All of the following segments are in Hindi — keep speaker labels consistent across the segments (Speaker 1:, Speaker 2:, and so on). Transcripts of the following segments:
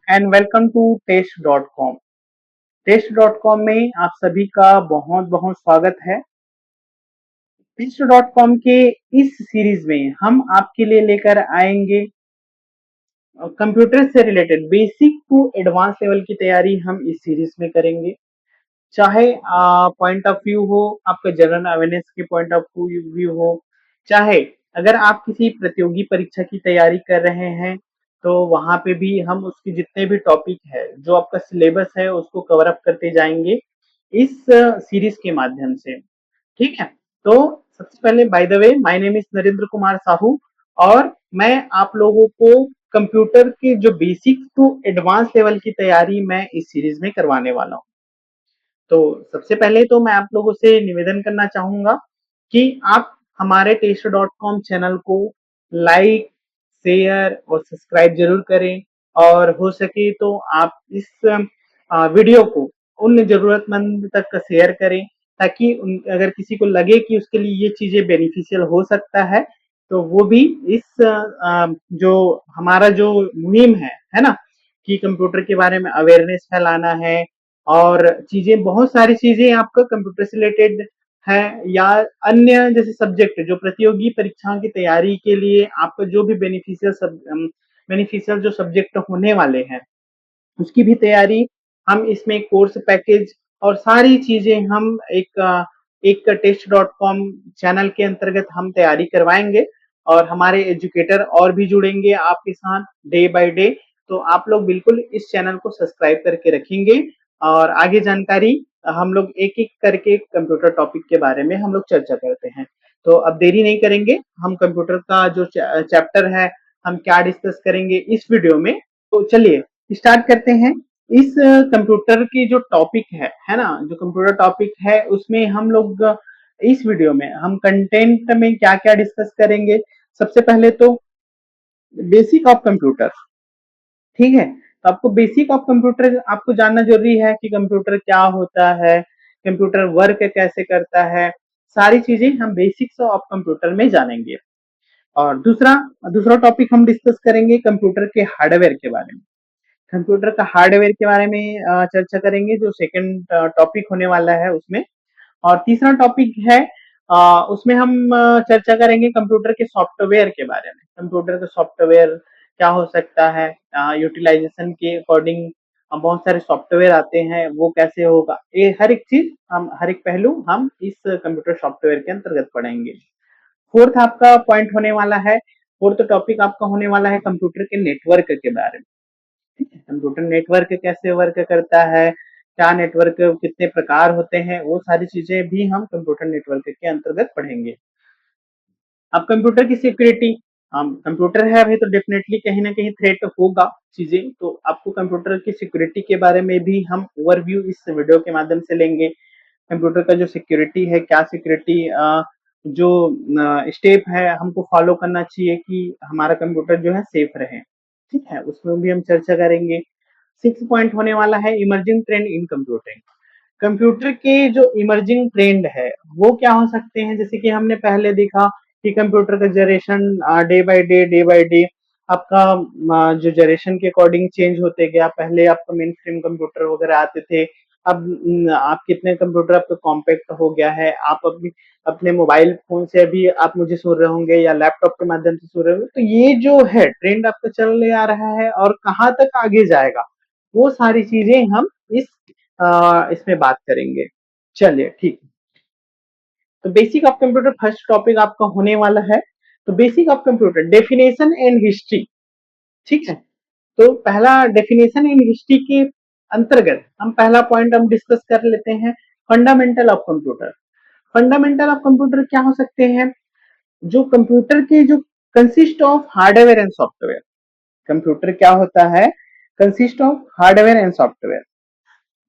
Speaker 1: एंड वेलकम टू टेस्ट.com। टेस्ट.com में आप सभी का बहुत बहुत स्वागत है। टेस्ट.com के इस सीरीज में हम आपके लिए लेकर आएंगे कंप्यूटर से related basic to advance level की तैयारी हम इस सीरीज में करेंगे। चाहे पॉइंट ऑफ व्यू हो आपका जनरल अवेयरनेस के पॉइंट ऑफ व्यू हो, चाहे अगर आप किसी प्रतियोगी परीक्षा की तैयारी कर रहे हैं तो वहां पे भी हम उसके जितने भी टॉपिक है जो आपका सिलेबस है उसको कवर अप करते जाएंगे इस सीरीज के माध्यम से। ठीक है, तो सबसे पहले by the way my name is Narendra Kumar Sahu और मैं आप लोगों को कंप्यूटर के जो बेसिक टू एडवांस लेवल की तैयारी मैं इस सीरीज में करवाने वाला हूँ। तो सबसे पहले तो मैं आप लोगों से निवेदन करना चाहूंगा कि आप हमारे टेस्ट.com चैनल को लाइक, शेयर और सब्सक्राइब जरूर करें और हो सके तो आप इस वीडियो को उन जरूरतमंद तक शेयर करें ताकि अगर किसी को लगे कि उसके लिए ये चीजें बेनिफिशियल हो सकता है तो वो भी इस जो हमारा जो मुहिम है ना, कि कंप्यूटर के बारे में अवेयरनेस फैलाना है और चीजें बहुत सारी चीजें आपका कंप्यूटर से रिलेटेड है या अन्य जैसे सब्जेक्ट जो प्रतियोगी परीक्षाओं की तैयारी के लिए आपका जो भी बेनिफिशियल जो सब्जेक्ट होने वाले हैं उसकी भी तैयारी हम इसमें कोर्स पैकेज और सारी चीजें हम एक टेस्ट.com चैनल के अंतर्गत हम तैयारी करवाएंगे और हमारे एजुकेटर और भी जुड़ेंगे आपके साथ डे बाय डे। तो आप लोग बिल्कुल इस चैनल को सब्सक्राइब करके रखेंगे और आगे जानकारी हम लोग एक एक करके कंप्यूटर टॉपिक के बारे में हम लोग चर्चा करते हैं। तो अब देरी नहीं करेंगे, हम कंप्यूटर का जो चैप्टर है हम क्या डिस्कस करेंगे इस वीडियो में। तो चलिए स्टार्ट करते हैं। इस कंप्यूटर की जो टॉपिक है ना, जो कंप्यूटर टॉपिक है उसमें हम लोग इस वीडियो में हम कंटेंट में क्या क्या डिस्कस करेंगे। सबसे पहले तो बेसिक ऑफ कंप्यूटर, ठीक है। तो आपको बेसिक ऑफ कंप्यूटर आपको जानना जरूरी है कि कंप्यूटर क्या होता है, कंप्यूटर वर्क कैसे करता है, सारी चीजें हम बेसिक्स ऑफ कंप्यूटर में जानेंगे। और दूसरा दूसरा टॉपिक हम डिस्कस करेंगे कंप्यूटर के हार्डवेयर के बारे में। कंप्यूटर का हार्डवेयर के बारे में चर्चा करेंगे जो सेकंड टॉपिक होने वाला है उसमें। और तीसरा टॉपिक है उसमें हम चर्चा करेंगे कंप्यूटर के सॉफ्टवेयर के बारे में। कंप्यूटर का सॉफ्टवेयर क्या हो सकता है, यूटिलाइजेशन के अकॉर्डिंग बहुत सारे सॉफ्टवेयर आते हैं वो कैसे होगा, ये हर एक चीज हम हर एक पहलू हम इस कंप्यूटर सॉफ्टवेयर के अंतर्गत पढ़ेंगे। फोर्थ आपका पॉइंट होने वाला है, फोर्थ टॉपिक आपका होने वाला है कंप्यूटर के नेटवर्क के बारे में। कंप्यूटर नेटवर्क कैसे वर्क करता है, क्या नेटवर्क कितने प्रकार होते हैं, वो सारी चीजें भी हम कंप्यूटर नेटवर्क के अंतर्गत पढ़ेंगे। अब कंप्यूटर की सिक्योरिटी, हम कंप्यूटर है अभी तो डेफिनेटली कहीं ना कहीं थ्रेट होगा चीजें, तो आपको कंप्यूटर की सिक्योरिटी के बारे में भी हम ओवरव्यू इस वीडियो के माध्यम से लेंगे। कंप्यूटर का जो सिक्योरिटी है, क्या सिक्योरिटी जो स्टेप है हमको फॉलो करना चाहिए कि हमारा कंप्यूटर जो है सेफ रहे, ठीक है, उसमें भी हम चर्चा करेंगे। 6 पॉइंट होने वाला है emerging trend in computing. Computer के जो इमर्जिंग ट्रेंड है वो क्या हो सकते हैं, जैसे कि हमने पहले देखा कि कंप्यूटर का जनरेशन डे बाय डे आपका जो जनरेशन के अकॉर्डिंग चेंज होते गया। पहले आपका मेन फ्रेम कंप्यूटर वगैरह आते थे, अब आप कितने कंप्यूटर आपका कॉम्पैक्ट हो गया है। आप अभी अपने मोबाइल फोन से अभी आप मुझे सुन रहे होंगे या लैपटॉप के माध्यम से सुन रहे होंगे, तो ये जो है ट्रेंड आपका चल आ रहा है और कहाँ तक आगे जाएगा वो सारी चीजें हम इस इसमें बात करेंगे। चलिए ठीक, तो basic of computer first topic आपका होने वाला है। तो basic of computer definition and history, ठीक है। तो पहला डेफिनेशन एंड हिस्ट्री के अंतर्गत हम पहला पॉइंट हम डिस्कस कर लेते हैं fundamental of computer. Fundamental of computer क्या हो सकते हैं, जो कंप्यूटर के जो consist of hardware and software. Computer क्या होता है, consist of hardware and software.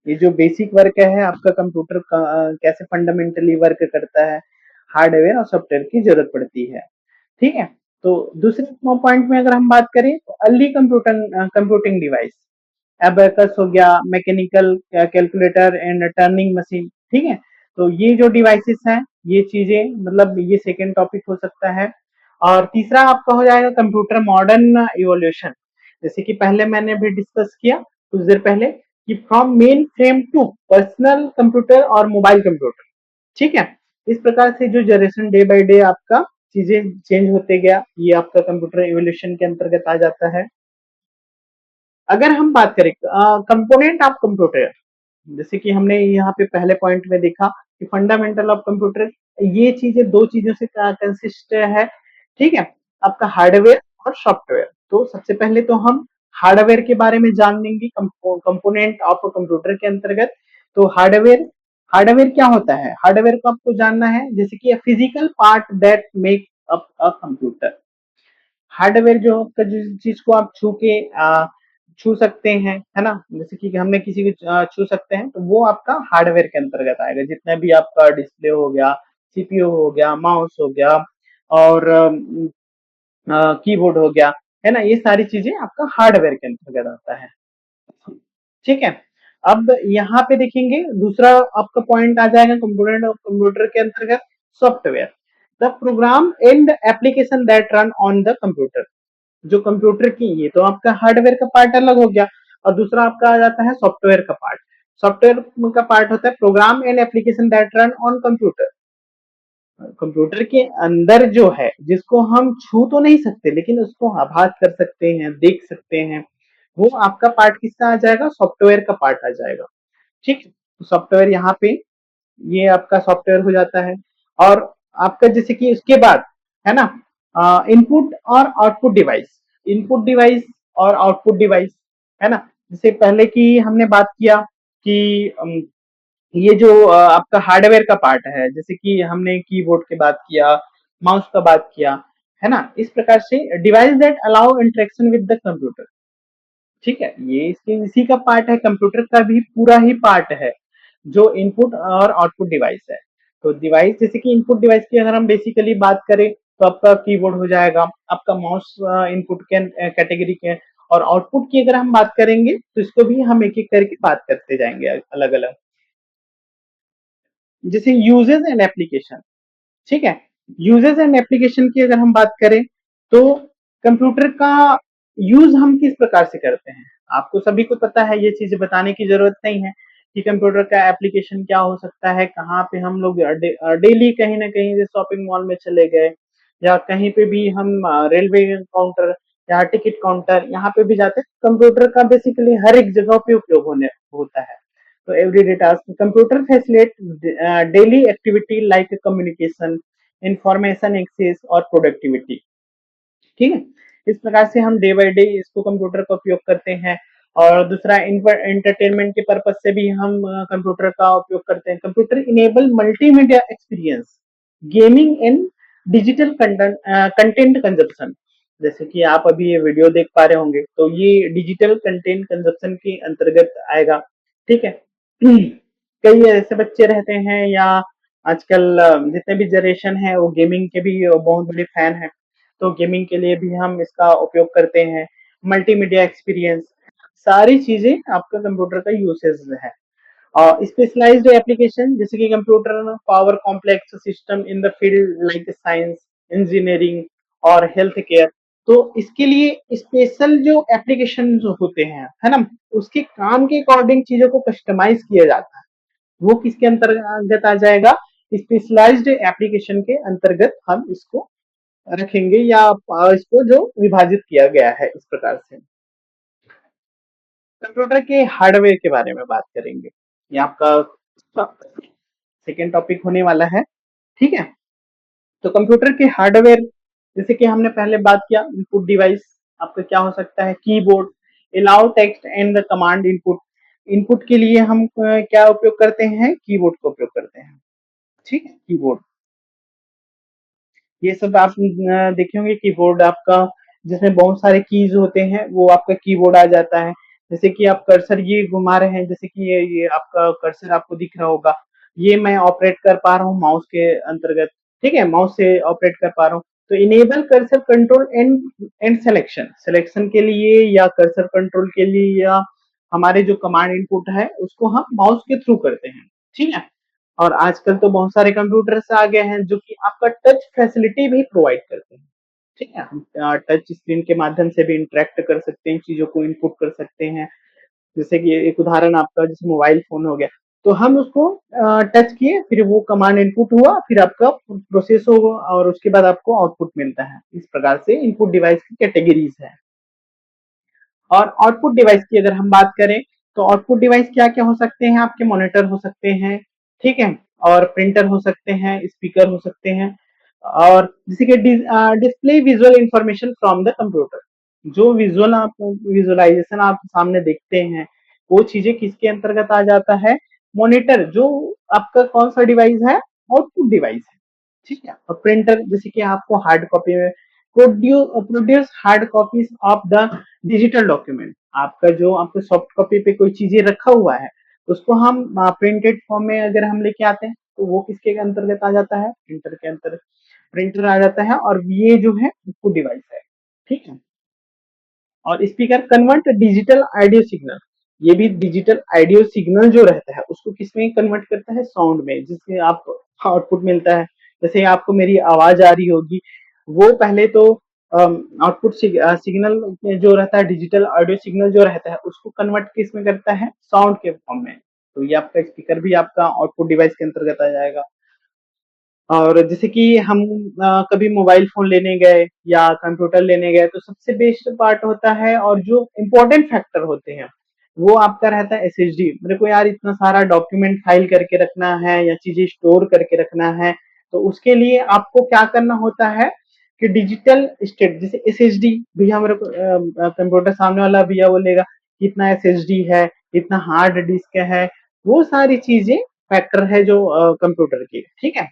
Speaker 1: ये जो बेसिक वर्क है आपका कंप्यूटर का कैसे फंडामेंटली वर्क करता है, हार्डवेयर और सॉफ्टवेयर की जरूरत पड़ती है, ठीक है। तो दूसरे पॉइंट में अगर हम बात करें तो अर्ली कंप्यूटिंग डिवाइस, एबेकस हो गया, mechanical calculator and turning machine, ठीक है। तो ये जो डिवाइसेस हैं ये चीजें मतलब ये सेकेंड टॉपिक हो सकता है। और तीसरा आपका हो जाएगा कंप्यूटर मॉडर्न इवोल्यूशन। जैसे कि पहले मैंने भी डिस्कस किया कुछ देर पहले कि from mainframe to personal computer और मोबाइल कंप्यूटर, ठीक है। इस प्रकार से जो जनरेशन डे बाय डे आपका चीजें चेंज होते गया, ये आपका कंप्यूटर इवोल्यूशन के अंतर्गत आ जाता है। अगर हम बात करें कंपोनेंट ऑफ कंप्यूटर, जैसे कि हमने यहाँ पे पहले पॉइंट में देखा कि फंडामेंटल ऑफ कंप्यूटर, ये चीजें दो चीजों से कंसिस्ट है, ठीक है, आपका हार्डवेयर और सॉफ्टवेयर। तो सबसे पहले तो हम हार्डवेयर के बारे में जान लेंगे कंपोनेंट ऑफ कंप्यूटर के अंतर्गत। तो हार्डवेयर, हार्डवेयर क्या होता है, हार्डवेयर को आपको जानना है, जैसे कि physical part that make up a computer. Hardware जो आपका जिस चीज को आप छू सकते हैं, है ना, जैसे कि हमने किसी को छू सकते हैं, तो वो आपका हार्डवेयर के अंतर्गत आएगा। जितना भी आपका डिस्प्ले हो गया, सीपीयू हो गया, माउस हो गया और कीबोर्ड हो गया, है ना, ये सारी चीजें आपका हार्डवेयर के अंतर्गत आता है, ठीक है। अब यहाँ पे देखेंगे दूसरा आपका पॉइंट आ जाएगा कंपोनेंट ऑफ कंप्यूटर के अंतर्गत, software, the program and application that run on the computer. जो कंप्यूटर की, ये तो आपका हार्डवेयर का पार्ट अलग हो गया, और दूसरा आपका आ जाता है सॉफ्टवेयर का पार्ट। सॉफ्टवेयर का पार्ट होता है program and application that run on computer. Computer के अंदर जो है, जिसको हम छू तो नहीं सकते लेकिन उसको आभास कर सकते हैं, देख सकते हैं, वो आपका पार्ट किसका आ जाएगा, सॉफ्टवेयर का पार्ट आ जाएगा, ठीक। तो सॉफ्टवेयर यहाँ पे ये आपका सॉफ्टवेयर हो जाता है। और आपका जैसे कि उसके बाद, है ना, इनपुट और आउटपुट डिवाइस, इनपुट डिवाइस और आउटपुट डिवाइस, है ना। जैसे पहले की हमने बात किया कि ये जो आपका हार्डवेयर का पार्ट है, जैसे कि हमने कीबोर्ड की बात किया, माउस का बात किया, है ना, इस प्रकार से device that allow interaction with the computer, ठीक है, ये इसके इसी का पार्ट है, कंप्यूटर का भी पूरा ही पार्ट है जो इनपुट और आउटपुट डिवाइस है। तो डिवाइस, जैसे कि इनपुट डिवाइस की अगर हम बेसिकली बात करें, तो आपका कीबोर्ड हो जाएगा, आपका माउस इनपुट के कैटेगरी के, और आउटपुट की अगर हम बात करेंगे तो इसको भी हम एक एक करके बात करते जाएंगे अलग अलग। जैसे यूजेस एंड एप्लीकेशन, ठीक है, यूजेस एंड एप्लीकेशन की अगर हम बात करें, तो कंप्यूटर का यूज हम किस प्रकार से करते हैं, आपको सभी को पता है, ये चीजें बताने की जरूरत नहीं है कि कंप्यूटर का एप्लीकेशन क्या हो सकता है। कहाँ पे हम लोग डेली कहीं ना कहीं जैसे शॉपिंग मॉल में चले गए, या कहीं पे भी हम रेलवे काउंटर या टिकट काउंटर, यहाँ पे भी जाते हैं, कंप्यूटर का बेसिकली हर एक जगह पे उपयोग होने होता है। तो everyday task computer facilitate daily activity like communication, information access और प्रोडक्टिविटी, ठीक है। इस प्रकार से हम डे बाय डे इसको कंप्यूटर का उपयोग करते हैं। और दूसरा इंटरटेनमेंट के पर्पज से भी हम कंप्यूटर का उपयोग करते हैं। Computer enable multimedia experience, gaming and digital content consumption. जैसे कि आप अभी ये वीडियो देख पा रहे होंगे, तो ये डिजिटल कंटेंट कंजप्शन के अंतर्गत आएगा, ठीक है। कई ऐसे बच्चे रहते हैं, या आजकल जितने भी जनरेशन है वो गेमिंग के भी बहुत बड़े फैन हैं, तो गेमिंग के लिए भी हम इसका उपयोग करते हैं। मल्टीमीडिया एक्सपीरियंस, सारी चीजें आपका कंप्यूटर का यूसेज है। और स्पेशलाइज्ड एप्लीकेशन, जैसे कि computer power complex system in the field like science, engineering और हेल्थ केयर, तो इसके लिए स्पेशल जो एप्लीकेशन जो होते हैं, है ना, उसके काम के अकॉर्डिंग चीजों को कस्टमाइज किया जाता है, वो किसके अंतर्गत आ जाएगा, स्पेशलाइज्ड एप्लीकेशन के अंतर्गत हम इसको रखेंगे, या इसको जो विभाजित किया गया है इस प्रकार से। कंप्यूटर के हार्डवेयर के बारे में बात करेंगे, ये आपका सेकेंड टॉपिक होने वाला है, ठीक है। तो कंप्यूटर के हार्डवेयर, जैसे कि हमने पहले बात किया, इनपुट डिवाइस आपका क्या हो सकता है, keyboard, allow text and the command input. Input के लिए हम क्या उपयोग करते हैं, कीबोर्ड का उपयोग करते हैं, ठीक है, कीबोर्ड। ये सब आप देखे होंगे, कीबोर्ड आपका जिसमें बहुत सारे कीज होते हैं, वो आपका कीबोर्ड आ जाता है। जैसे कि आप कर्सर ये घुमा रहे हैं, जैसे कि ये आपका कर्सर आपको दिख रहा होगा, ये मैं ऑपरेट कर पा रहा हूँ माउस के अंतर्गत, ठीक है, माउस से ऑपरेट कर पा रहा हूँ। तो enable cursor control and and selection, selection के लिए या कर्सर कंट्रोल के लिए, या हमारे जो कमांड इनपुट है उसको हम माउस के थ्रू करते हैं, ठीक है। और आजकल तो बहुत सारे कंप्यूटर्स आ गए हैं जो कि आपका टच फैसिलिटी भी प्रोवाइड करते हैं, ठीक है? हम टच स्क्रीन के माध्यम से भी इंटरैक्ट कर सकते हैं, चीज़ों को इनपुट कर सकते हैं। जैसे कि एक उदाहरण आपका जैसे मोबाइल फ़ोन हो गया, तो हम उसको टच किए, फिर वो कमांड इनपुट हुआ, फिर आपका प्रोसेस होगा और उसके बाद आपको आउटपुट मिलता है। इस प्रकार से इनपुट डिवाइस की कैटेगरीज़ है। और आउटपुट डिवाइस की अगर हम बात करें, तो आउटपुट डिवाइस क्या-क्या हो सकते हैं? आपके मॉनिटर हो सकते हैं, ठीक है? और प्रिंटर हो सकते हैं, स्पीकर हो सकते हैं और जैसे कि display visual information from the computer. जो विजुअलाइजेशन आप सामने देखते हैं, वो चीज़ें किसके अंतर्गत आ जाता है? मॉनिटर जो आपका कौन-सा डिवाइस है? आउटपुट डिवाइस है, ठीक है? और प्रिंटर जैसे कि आपको हार्ड कॉपी में produce hard copies of the digital document. आपका जो आपको सॉफ्ट कॉपी पे कोई चीजें रखा हुआ है, उसको हम प्रिंटेड फॉर्म में अगर हम लेके आते हैं, तो वो किसके अंतर्गत आ जाता है? प्रिंटर के अंतर्गत प्रिंटर आ जाता है और ये जो है उसको डिवाइस है, ठीक है? और speaker convert digital audio signal. ये भी डिजिटल ऑडियो सिग्नल जो रहता है उसको किसमें कन्वर्ट करता है? साउंड में, जिससे आप आउटपुट मिलता है। जैसे आपको मेरी आवाज आ रही होगी, वो पहले तो आउटपुट सिग्नल जो रहता है, डिजिटल ऑडियो सिग्नल जो रहता है, उसको कन्वर्ट किस में करता है? साउंड के फॉर्म में। तो ये आपका स्पीकर भी आपका आउटपुट डिवाइस के अंतर्गत आ जाएगा। और जैसे कि हम कभी मोबाइल फोन लेने गए या कंप्यूटर लेने गए, तो सबसे बेस्ट पार्ट होता है और जो इम्पोर्टेंट फैक्टर होते हैं, वो आपका रहता है एसएसडी। मेरे को यार इतना सारा डॉक्यूमेंट फाइल करके रखना है या चीजें स्टोर करके रखना है, तो उसके लिए आपको क्या करना होता है कि डिजिटल स्टेट, जैसे एसएसडी, भैया मेरे को कंप्यूटर सामने वाला भैया बोलेगा कितना एसएसडी है, इतना हार्ड डिस्क है, वो सारी चीजें फैक्टर है जो कंप्यूटर की, ठीक है?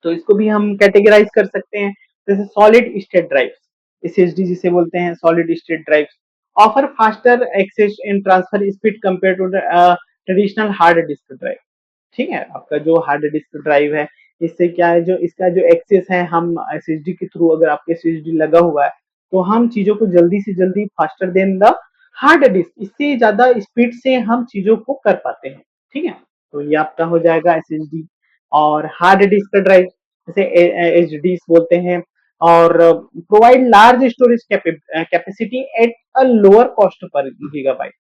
Speaker 1: तो इसको भी हम कैटेगराइज कर सकते हैं। जैसे सॉलिड स्टेट ड्राइव्स, एसएसडी जिसे बोलते हैं, solid state drives offer faster access and transfer speed compare to traditional hard disk drive. ठीक है? आपका जो हार्ड डिस्क ड्राइव है, इससे क्या है, जो इसका जो एक्सेस है, हम एसएसडी के थ्रू, अगर आपके एसएसडी लगा हुआ है, तो हम चीजों को जल्दी से जल्दी faster than the hard disk, इससे ज्यादा स्पीड से हम चीजों को कर पाते हैं, ठीक है? तो ये आपका हो जाएगा एसएसडी। और हार्ड डिस्क ड्राइव जैसे एचडीज बोलते हैं, और provide large storage capacity at a lower cost per gigabyte.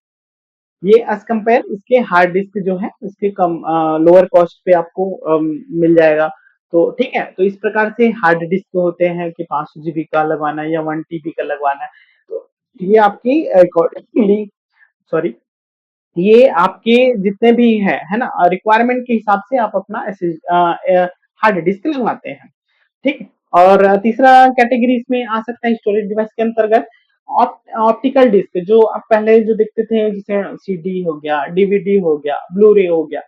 Speaker 1: ये एज कंपेयर इसके हार्ड डिस्क जो है उसके कम लोअर कॉस्ट पे आपको मिल जाएगा। तो ठीक है, तो इस प्रकार से हार्ड डिस्क होते हैं कि 500 जीबी का लगवाना है या 1 टीबी का लगवाना है। तो ये आपकी अकॉर्डिंगली, सॉरी, ये आपके जितने भी है ना, रिक्वायरमेंट के हिसाब से आप अपना हार्ड डिस्क लगवाते हैं, ठीक। और तीसरा कैटेगरी इसमें आ सकता है स्टोरेज डिवाइस के अंतर्गत ऑप्टिकल डिस्क, जो आप पहले जो देखते थे, जैसे सीडी हो गया, डीवीडी हो गया, ब्लू रे हो गया,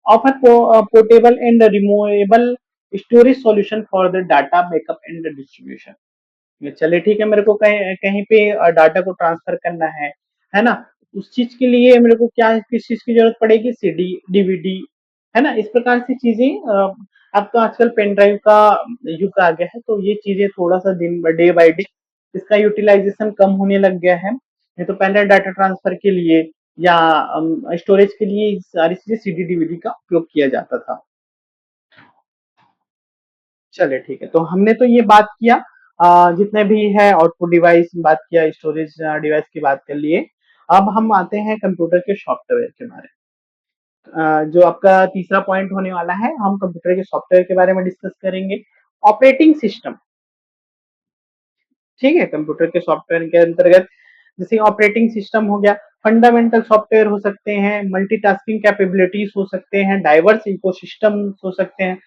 Speaker 1: offer portable and removable storage solution for the data backup and distribution. चलिए ठीक है, मेरे को कहीं कहीं पे डाटा को ट्रांसफर करना है ना? उस चीज के लिए मेरे को क्या, किस चीज की जरूरत पड़ेगी? सीडी, डीवीडी, है ना? इस प्रकार से चीजें अब तो आजकल पेन ड्राइव का युग आ गया है, तो ये चीजें थोड़ा सा दिन डे बाय डे इसका यूटिलाइजेशन कम होने लग गया है। नहीं तो पहले डाटा ट्रांसफर के लिए या स्टोरेज के लिए सारी चीजें सीडी डीवीडी का उपयोग किया जाता था। चलिए ठीक है, तो हमने तो ये बात किया, जितने भी है आउटपुट डिवाइस बात किया, स्टोरेज डिवाइस की बात कर लिए। अब हम आते हैं कंप्यूटर के सॉफ्टवेयर के बारे में। जो आपका तीसरा पॉइंट होने वाला है, हम कंप्यूटर के सॉफ्टवेयर के बारे में डिस्कस करेंगे। ऑपरेटिंग सिस्टम, ठीक है? कंप्यूटर के सॉफ्टवेयर के अंतर्गत जैसे ऑपरेटिंग सिस्टम हो गया, फंडामेंटल सॉफ्टवेयर हो सकते हैं, मल्टीटास्किंग कैपेबिलिटीज हो सकते हैं, डाइवर्स इकोसिस्टम हो सकते हैं।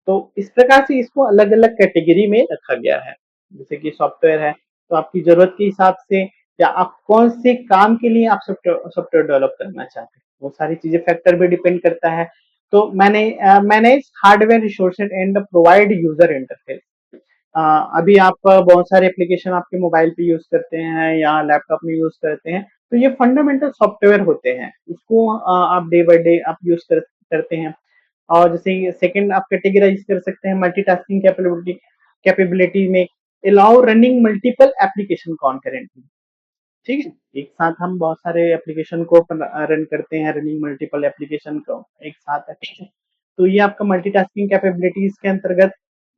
Speaker 1: तो इस प्रकार से इसको अलग अलग कैटेगरी में रखा गया है। जैसे कि सॉफ्टवेयर है, तो आपकी जरूरत के हिसाब से या आप कौन से काम के लिए आप सॉफ्टवेयर सॉफ्टवेयर डेवलप करना चाहते हैं, वो सारी चीजें फैक्टर भी डिपेंड करता है। तो मैंने manage hardware resources and provide user interface. अभी आप बहुत सारे एप्लीकेशन आपके मोबाइल पे यूज करते हैं या लैपटॉप में यूज करते हैं, तो ये फंडामेंटल सॉफ्टवेयर होते हैं, उसको आप डे बाय डे आप यूज करते हैं। और जैसे सेकंड आप कैटेगराइज कर सकते हैं मल्टीटास्किंग कैपेबिलिटी में, allow running multiple application concurrently. ठीक है, एक साथ हम बहुत सारे एप्लीकेशन को रन करते हैं, रनिंग मल्टीपल एप्लीकेशन को एक साथ है, ठीक है? तो ये आपका मल्टीटास्किंग कैपेबिलिटीज के अंतर्गत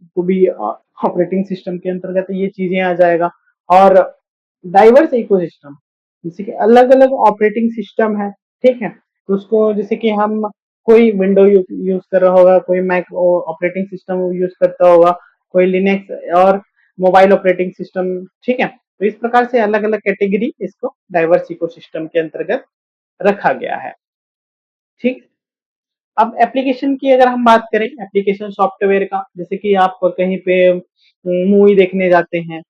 Speaker 1: को भी ऑपरेटिंग सिस्टम के अंतर्गत ये चीजें आ जाएगा। और डाइवर्स इकोसिस्टम, जैसे कि अलग अलग ऑपरेटिंग सिस्टम है, ठीक है, तो उसको जैसे कि हम कोई विंडो यूज कर रहा होगा, कोई मैक ऑपरेटिंग सिस्टम यूज करता होगा, कोई लिनक्स और मोबाइल ऑपरेटिंग सिस्टम, ठीक है। तो इस प्रकार से अलग अलग कैटेगरी इसको डाइवर्स इकोसिस्टम के अंतर्गत रखा गया है, ठीक। अब एप्लीकेशन की अगर हम बात करें, एप्लीकेशन सॉफ्टवेयर का, जैसे कि आप कहीं पे मूवी देखने जाते हैं,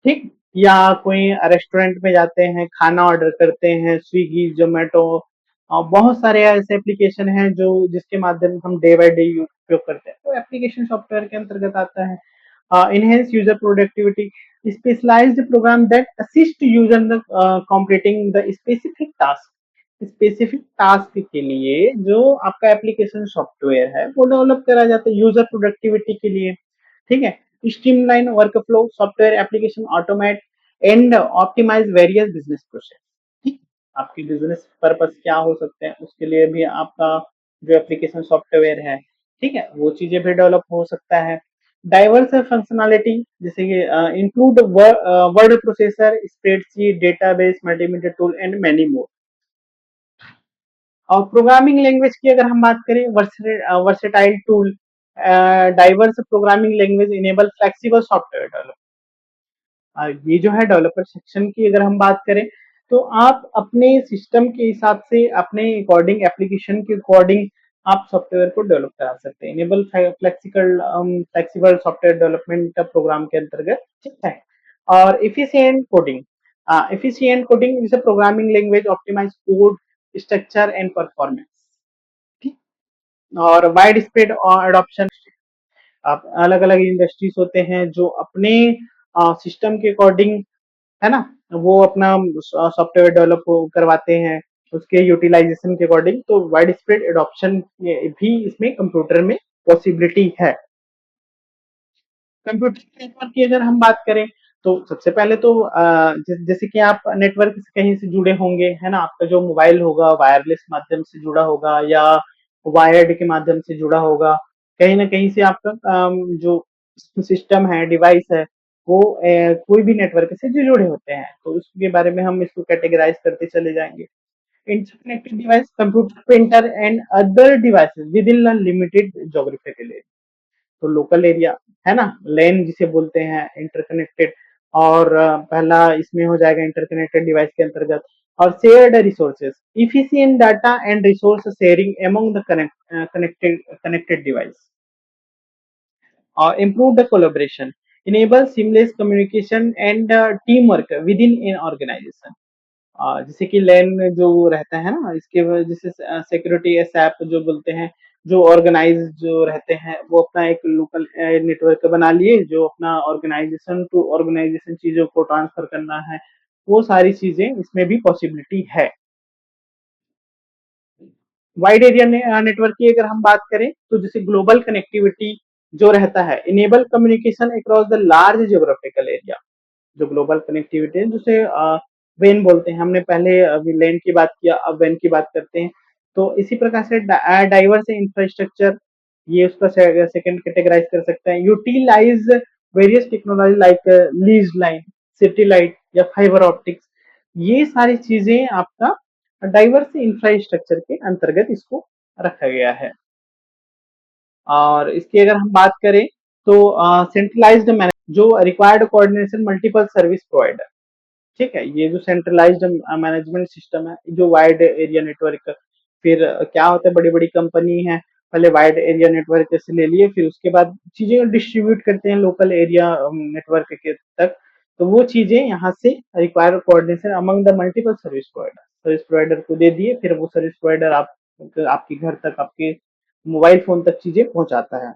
Speaker 1: ठीक, या कोई रेस्टोरेंट में जाते हैं, खाना ऑर्डर करते हैं, स्विगी जोमेटो, बहुत सारे ऐसे एप्लीकेशन हैं जो जिसके माध्यम हम डे बाय डे उपयोग करते हैं, तो एप्लीकेशन सॉफ्टवेयर के अंतर्गत आता है। enhance user productivity, specialized program that assist user in the completing the specific task के लिए जो आपका एप्लीकेशन सॉफ्टवेयर है वो डेवलप करा जाता है यूजर प्रोडक्टिविटी के लिए, ठीक है। Streamline workflow, software application automate and optimise various business process, ठीक। आपकी बिजनेस पर्पस क्या हो सकते हैं उसके लिए भी आपका जो एप्लीकेशन सॉफ्टवेयर है, ठीक है, वो चीजें भी डेवलप हो सकता है। डाइवर्स फंक्शनैलिटी, जैसे कि include word processor, spreadsheet, database, multimedia tool and many more. और प्रोग्रामिंग लैंग्वेज की अगर हम बात करें, versatile tool, diverse programming language enable flexible software develop. ये जो है डेवलपर सेक्शन की अगर हम बात करें, तो आप अपने सिस्टम के हिसाब से अपने अकॉर्डिंग एप्लीकेशन के अकॉर्डिंग आप सॉफ्टवेयर को डेवलप करा सकते हैं। Enable flexible software development program के अंतर्गत, ठीक है। और efficient coding is a programming language optimise code structure and performance, ठीक। और वाइड स्प्रेड अडॉप्शन, आप अलग अलग इंडस्ट्रीज होते हैं जो अपने सिस्टम के अकॉर्डिंग, है ना, वो अपना सॉफ्टवेयर डेवलप करवाते हैं उसके यूटिलाइजेशन के अकॉर्डिंग, तो वाइड स्प्रेड एडॉप्शन भी इसमें कंप्यूटर में पॉसिबिलिटी है। कंप्यूटर नेटवर्क की अगर हम बात करें, तो सबसे पहले तो जैसे कि आप नेटवर्क से कहीं से जुड़े होंगे, है ना, आपका जो मोबाइल होगा वायरलेस माध्यम से जुड़ा होगा या वायर्ड के माध्यम से जुड़ा होगा, कहीं ना कहीं से आपका जो सिस्टम है, डिवाइस है, वो कोई भी नेटवर्क से जो जुड़े होते हैं, तो उसके बारे में हम इसको कैटेगराइज करते चले जाएंगे। Interconnected device, computer, printer and other devices with in limited geographical area, तो लोकल एरिया, है ना, लैन जिसे बोलते हैं, इंटरकनेक्टेड। और पहला इसमें हो जाएगा इंटरकनेक्टेड डिवाइस के अंतर्गत। और shared resources, efficient data and resource sharing among the connected device. और improve the collaboration, enable seamless communication and team work within an organisation. जैसे कि लैन जो रहता है ना, इसके जैसे सिक्योरिटी एसएप जो बोलते हैं, जो ऑर्गेनाइज जो रहते हैं वो अपना एक लोकल नेटवर्क बना लिए, जो अपना ऑर्गेनाइजेशन टू ऑर्गेनाइजेशन चीजों को ट्रांसफर करना है, वो सारी चीजें इसमें भी पॉसिबिलिटी है। वाइड एरिया नेटवर्क की अगर हम बात करें, तो जैसे ग्लोबल कनेक्टिविटी जो रहता है, enable communication across the large geographical area, जो ग्लोबल कनेक्टिविटी है जिसे वेन बोलते हैं, हमने पहले अभी लैन की बात किया, अब वेन की बात करते हैं। तो इसी प्रकार से डाइवर्स इंफ्रास्ट्रक्चर, ये उसका सेकंड कैटेगराइज कर सकते हैं। Utilise various technology like lease line, satellite या फाइबर ऑप्टिक्स, ये सारी चीजें आपका डाइवर्स इंफ्रास्ट्रक्चर के अंतर्गत इसको रखा गया है। और इसकी अगर हम बात करें, तो सेंट्रलाइज्ड जो required coordination multiple service provider, ठीक है, ये जो सेंट्रलाइज्ड मैनेजमेंट सिस्टम है, जो वाइड एरिया नेटवर्क, फिर क्या होता है, बड़ी बड़ी कंपनी है, पहले वाइड एरिया नेटवर्क से ले लिए, फिर उसके बाद चीजें डिस्ट्रीब्यूट करते हैं लोकल एरिया नेटवर्क के तक, तो वो चीजें यहाँ से required coordination among the multiple service provider को दे दिए, फिर वो सर्विस प्रोवाइडर आपके घर तक, आपके मोबाइल फोन तक चीजें पहुंचाता है।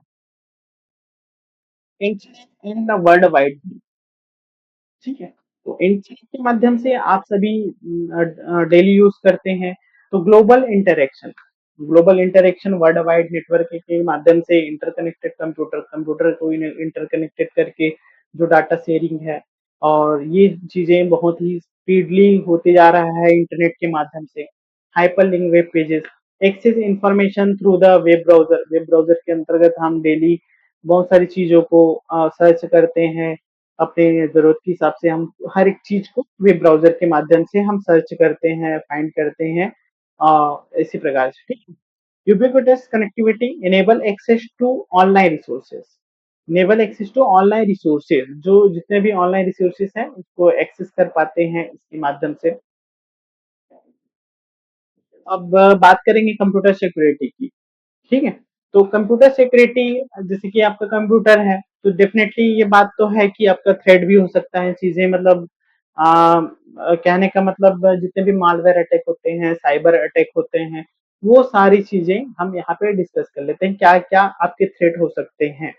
Speaker 1: Internet in the world wide, ठीक है, तो इंटरनेट के माध्यम से आप सभी डेली यूज करते हैं, तो global interaction world wide network के माध्यम से इंटरकनेक्टेड कंप्यूटर को इंटरकनेक्टेड करके जो डाटा शेयरिंग है, और ये चीजें बहुत ही स्पीडली होते जा रहा है इंटरनेट के माध्यम से। Hyperlink web pages, access information through the web browser के अंतर्गत हम डेली बहुत सारी चीज़ों को सर्च करते हैं, अपने ज़रूरत के हिसाब से हम हर एक चीज़ को वेब ब्राउज़र के माध्यम से हम सर्च करते हैं, फाइंड करते हैं इसी प्रकार से, ठीक है? Ubiquitous connectivity enable access to online resources. Enable access to online resources, जो जितने भी ऑनलाइन रिसोर्सेज हैं उसको एक्सेस कर पाते हैं इसके माध्यम से। अब बात करेंगे कंप्यूटर सिक्योरिटी की, ठीक है? तो कंप्यूटर सिक्योरिटी, जैसे कि आपका कंप्यूटर है तो डेफिनेटली ये बात तो है कि आपका थ्रेड भी हो सकता है, चीजें मतलब कहने का मतलब जितने भी मालवेयर अटैक होते हैं, साइबर अटैक होते हैं, वो सारी चीजें हम यहाँ पे डिस्कस कर लेते हैं, क्या क्या आपके थ्रेट हो सकते हैं।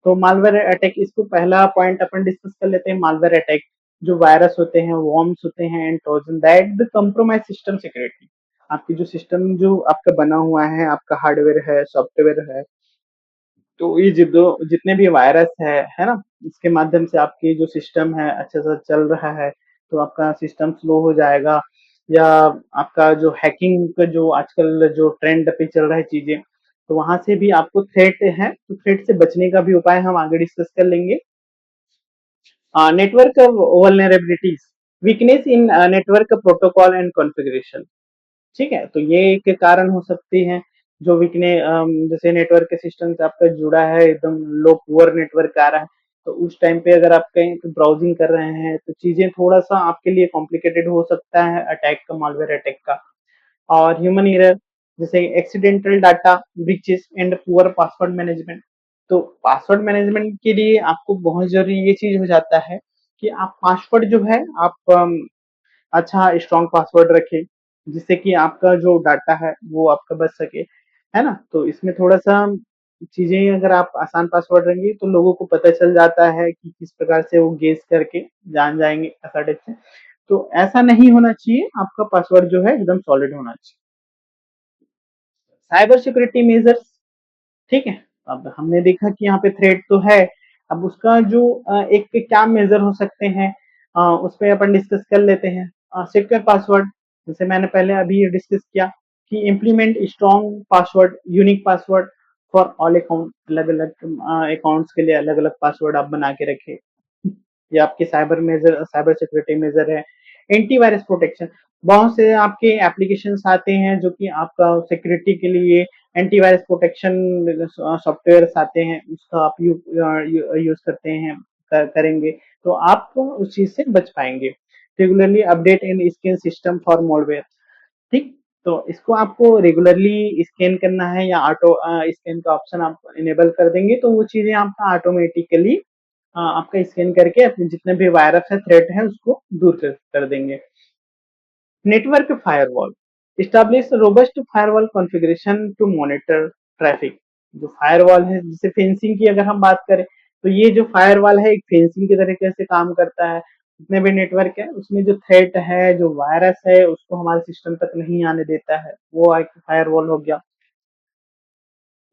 Speaker 1: तो मालवेयर अटैक, इसको पहला पॉइंट अपन डिस्कस कर लेते हैं। मालवेयर अटैक जो वायरस होते हैं, वॉर्म्स होते हैं and Trojan that the compromise system security. आपकी जो सिस्टम जो आपका बना हुआ है, आपका हार्डवेयर है, सॉफ्टवेयर है, तो ये जितने भी वायरस है ना, इसके माध्यम से आपकी जो सिस्टम है अच्छे से चल रहा है, तो आपका सिस्टम स्लो हो जाएगा, या आपका जो हैकिंग का जो आजकल जो ट्रेंड पे चल रहा है चीजें, तो वहां से भी आपको थ्रेट है, तो थ्रेट से बचने का भी उपाय हम आगे डिस्कस कर लेंगे। Network vulnerabilities, weakness in network protocol and configuration, ठीक है? तो ये एक कारण हो सकती है जो वीकने, जैसे नेटवर्क के सिस्टम से आपका जुड़ा है, एकदम लो पुअर नेटवर्क आ रहा है, तो उस टाइम पे अगर आप कहीं पे ब्राउजिंग कर रहे हैं तो चीजें थोड़ा सा आपके लिए कॉम्प्लिकेटेड हो सकता है अटैक का, मालवेयर अटैक का। और ह्यूमन एरर, जैसे accidental data breaches and poor password management. तो पासवर्ड मैनेजमेंट के लिए आपको बहुत जरूरी ये चीज हो जाता है कि आप पासवर्ड जो है आप अच्छा स्ट्रॉन्ग पासवर्ड रखें, जिससे कि आपका जो डाटा है वो आपका बच सके, है ना? तो इसमें थोड़ा सा चीजें, अगर आप आसान पासवर्ड रहेंगे तो लोगों को पता चल जाता है कि किस प्रकार से वो गेस करके जान जाएंगे ऐसा टाइप से। तो ऐसा नहीं होना चाहिए, आपका पासवर्ड जो है एकदम सॉलिड होना चाहिए। साइबर सिक्योरिटी मेजर्स, ठीक है? अब हमने देखा कि यहाँ पे थ्रेट तो है, अब उसका जो एक क्या मेजर हो सकते हैं, उस पे अपन डिस्कस कर लेते हैं। सिक्योर पासवर्ड, जैसे मैंने पहले अभी डिस्कस किया कि implement strong password, unique password for all account, अलग अलग अकाउंट्स के लिए अलग अलग पासवर्ड आप बना के रखें। ये आपके साइबर सिक्योरिटी मेजर है। एंटीवायरस प्रोटेक्शन, बहुत से आपके एप्लीकेशंस आते हैं जो कि आपका सिक्योरिटी के लिए एंटीवायरस प्रोटेक्शन सॉफ्टवेयर आते हैं, उसका आप यूज करते हैं, करेंगे तो आप उस चीज से बच पाएंगे। Regularly update in scan system for malware, ठीक? तो इसको आपको रेगुलरली स्कैन करना है, या ऑटो स्कैन का ऑप्शन आप इनेबल कर देंगे तो वो चीजें आपका ऑटोमेटिकली आपका स्कैन करके अपने जितने भी वायरस है, थ्रेट है, उसको दूर कर देंगे। Network firewall, establish robust firewall configuration to monitor traffic. जो फायरवॉल है, जैसे फेंसिंग की अगर हम बात करें, तो ये जो फायरवॉल है एक फेंसिंग के तरीके से काम करता है। जितने भी नेटवर्क है उसमें जो थ्रेट है, जो वायरस है, उसको हमारे सिस्टम तक नहीं आने देता है, वो एक फायरवॉल हो गया।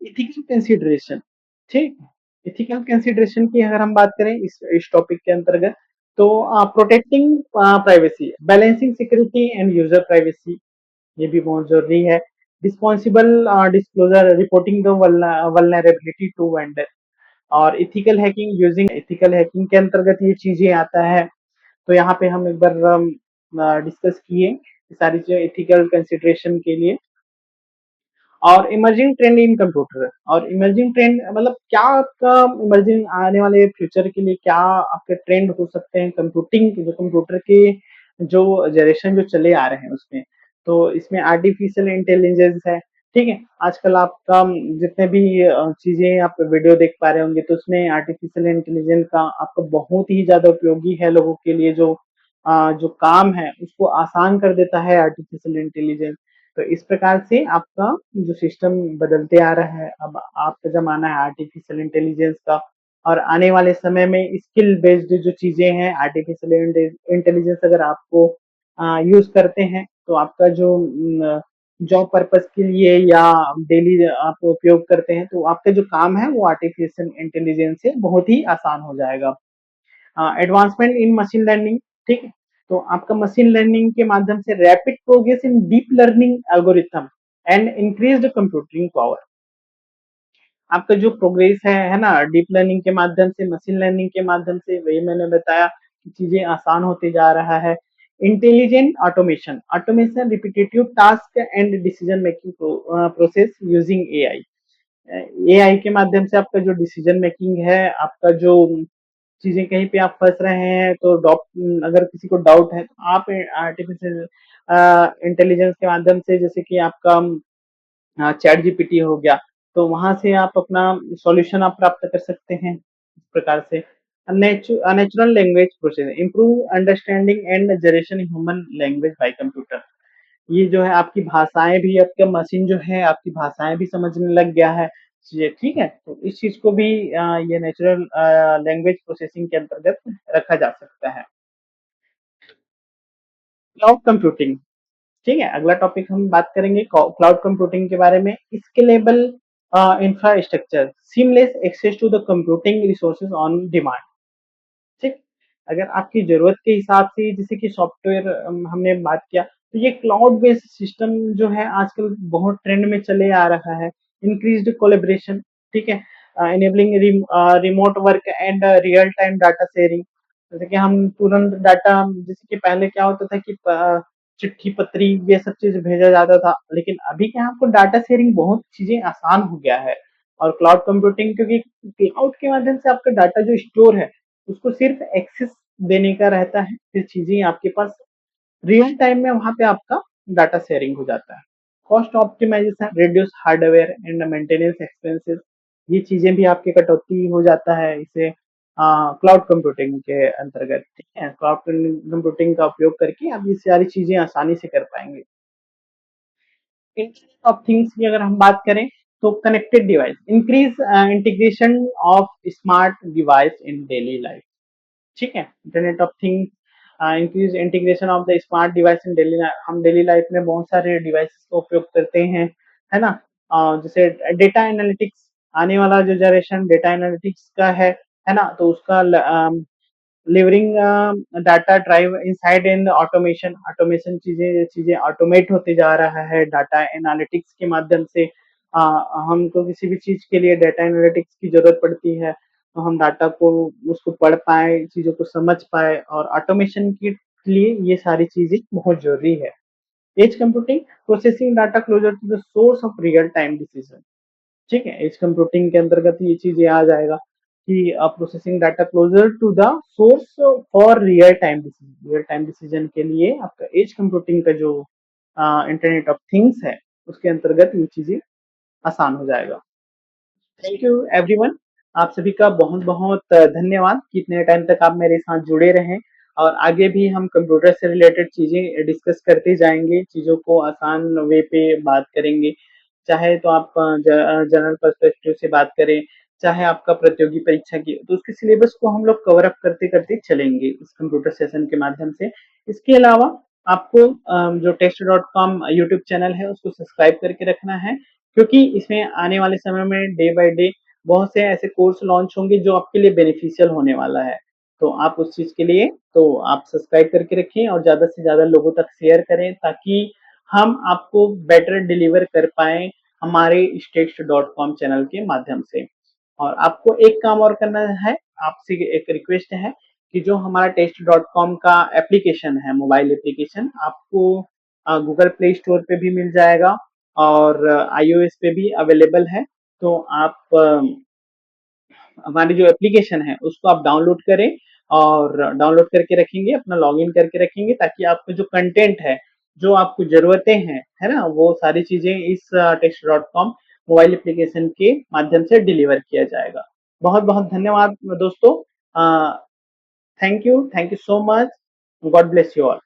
Speaker 1: इथिकल कंसिडरेशन, ठीक है? इथिकल कंसिडरेशन की अगर हम बात करें इस टॉपिक के अंतर्गत, तो protecting privacy, balancing security and user privacy, ये भी बहुत जरूरी है। Responsible disclosure, reporting the vulnerability to vendor, और ethical hacking, using ethical hacking के अंतर्गत ये चीजें आता है। तो यहाँ पे हम एक बार डिस्कस किए ये सारी चीजें इथिकल कंसिडरेशन के लिए। और इमर्जिंग ट्रेंड इन कंप्यूटर, और इमर्जिंग ट्रेंड मतलब क्या आपका इमर्जिंग आने वाले फ्यूचर के लिए क्या आपके ट्रेंड हो सकते हैं कंप्यूटिंग के, जो कंप्यूटर के जो जनरेशन जो चले आ रहे हैं उसमें। तो इसमें आर्टिफिशियल इंटेलिजेंस है, ठीक है? आजकल आपका जितने भी चीजें आप वीडियो देख पा रहे होंगे, तो उसमें आर्टिफिशियल इंटेलिजेंस का आपका बहुत ही ज्यादा उपयोगी है लोगों के लिए, जो काम है उसको आसान कर देता है आर्टिफिशियल इंटेलिजेंस। तो इस प्रकार से आपका जो सिस्टम बदलते आ रहा है, अब आपका जमाना है आर्टिफिशियल इंटेलिजेंस का, और आने वाले समय में स्किल बेस्ड जो चीजें हैं, आर्टिफिशियल इंटेलिजेंस अगर आपको यूज करते हैं तो आपका जो जॉब पर्पस के लिए या डेली आप उपयोग करते हैं, तो आपका जो काम है वो आर्टिफिशियल इंटेलिजेंस से बहुत ही आसान हो जाएगा। एडवांसमेंट इन मशीन लर्निंग, ठीक है? तो आपका मशीन लर्निंग के माध्यम से rapid progress in deep learning algorithm and increased computing power. आपका जो प्रोग्रेस है ना, डीप लर्निंग के माध्यम से, मशीन लर्निंग के माध्यम से, वही मैंने बताया कि चीजें आसान होते जा रहा है। Intelligent automation, automation repetitive task and decision making process using AI. AI के माध्यम से आपका जो डिसीजन मेकिंग है, आपका जो चीजें कहीं पे आप फंस रहे हैं तो अगर किसी को डाउट है तो आप आर्टिफिशियल इंटेलिजेंस के माध्यम से, जैसे कि आपका चैट जीपीटी हो गया, तो वहां से आप अपना सॉल्यूशन आप प्राप्त कर सकते हैं इस प्रकार से। Natural language processing, improve understanding and generation human language by computer. ये जो है आपकी भाषाएं भी, आपका मशीन जो है आपकी भाषाएं भी समझने लग गया है। ये ठीक है, तो इस चीज को भी ये नेचुरल लैंग्वेज प्रोसेसिंग के अंतर्गत रखा जा सकता है। क्लाउड कंप्यूटिंग, ठीक है, अगला टॉपिक हम बात करेंगे क्लाउड कंप्यूटिंग के बारे में। Scalable infrastructure, seamless access to the computing resources on demand. ठीक, अगर आपकी जरूरत के हिसाब से, जैसे कि सॉफ्टवेयर हमने बात किया, तो ये क्लाउड बेस्ड सिस्टम जो है आजकल बहुत ट्रेंड में चले आ रहा है। इंक्रीज्ड कोलेब्रेशन, ठीक है, enabling remote work and real time data sharing. जैसे कि हम तुरंत डाटा, जैसे कि पहले क्या होता था कि चिट्ठी पत्री ये सब चीज भेजा जाता था, लेकिन अभी क्या आपको डाटा शेयरिंग बहुत चीजें आसान हो गया है। और क्लाउड कंप्यूटिंग, क्योंकि क्लाउड के माध्यम से आपका डाटा जो स्टोर है उसको सिर्फ एक्सेस देने का रहता है, फिर चीजें आपके पास रियल टाइम में वहां पे आपका डाटा शेयरिंग हो जाता है। Cost optimisation, reduce hardware and maintenance expenses, ये चीजें भी आपके कटौती हो जाता है इसे क्लाउड कंप्यूटिंग के अंतर्गत। ठीक है, क्लाउड कंप्यूटिंग का उपयोग करके आप ये सारी चीजें आसानी से कर पाएंगे। इंटरनेट ऑफ थिंग्स की अगर हम बात करें, तो connected device, increase integration of smart device in daily life. ठीक है, internet of things increase integration of the smart device in daily. हम डेली लाइफ में बहुत सारे डिवाइसेस का उपयोग करते हैं, है ना। जैसे डेटा एनालिटिक्स, आने वाला जो जनरेशन डेटा एनालिटिक्स का है ना, तो उसका leveraging data drive inside in automation, automation चीजें चीजें ऑटोमेट होते जा रहा है डाटा एनालिटिक्स के माध्यम से। हमको किसी भी चीज के लिए डाटा एनालिटिक्स की जरूरत पड़ती है, तो हम डाटा को उसको पढ़ पाए, चीजों को समझ पाए, और ऑटोमेशन के लिए ये सारी चीजें बहुत जरूरी है। Edge computing, processing data closer to the source of real time decision. ठीक है, एज कंप्यूटिंग के अंतर्गत ये चीजें आ जाएगा कि processing data closer to the source for real time decision. Real time decision के लिए आपका एज कंप्यूटिंग का जो इंटरनेट ऑफ थिंग्स है उसके अंतर्गत ये चीजें आसान हो जाएगा। थैंक यू एवरीवन, आप सभी का बहुत बहुत धन्यवाद कि इतने टाइम तक आप मेरे साथ जुड़े रहें, और आगे भी हम कंप्यूटर से रिलेटेड चीजें डिस्कस करते जाएंगे, चीजों को आसान वे पे बात करेंगे। चाहे तो आप जनरल पर्सपेक्टिव से बात करें, चाहे आपका प्रतियोगी परीक्षा की, तो उसके सिलेबस को हम लोग कवर अप करते करते चलेंगे इस कंप्यूटर सेशन के माध्यम से। इसके अलावा आपको जो टेस्ट.com यूट्यूब चैनल है उसको सब्सक्राइब करके रखना है, क्योंकि इसमें आने वाले समय में डे बाय डे बहुत से ऐसे कोर्स लॉन्च होंगे जो आपके लिए बेनिफिशियल होने वाला है। तो आप उस चीज के लिए तो आप सब्सक्राइब करके रखें और ज्यादा से ज्यादा लोगों तक शेयर करें, ताकि हम आपको बेटर डिलीवर कर पाए हमारे टेस्ट.com चैनल के माध्यम से। और आपको एक काम और करना है, आपसे एक रिक्वेस्ट है कि जो हमारा टेस्ट.com का एप्लीकेशन है, मोबाइल एप्लीकेशन, आपको गूगल प्ले स्टोर पे भी मिल जाएगा और iOS पे भी अवेलेबल है। तो आप हमारी जो एप्लीकेशन है उसको आप डाउनलोड करें, और डाउनलोड करके रखेंगे, अपना लॉगिन करके रखेंगे, ताकि आपको जो कंटेंट है, जो आपको जरूरतें हैं, है ना, वो सारी चीजें इस टेस्ट.com मोबाइल एप्लीकेशन के माध्यम से डिलीवर किया जाएगा। बहुत बहुत धन्यवाद दोस्तों, thank you so much, God bless you all.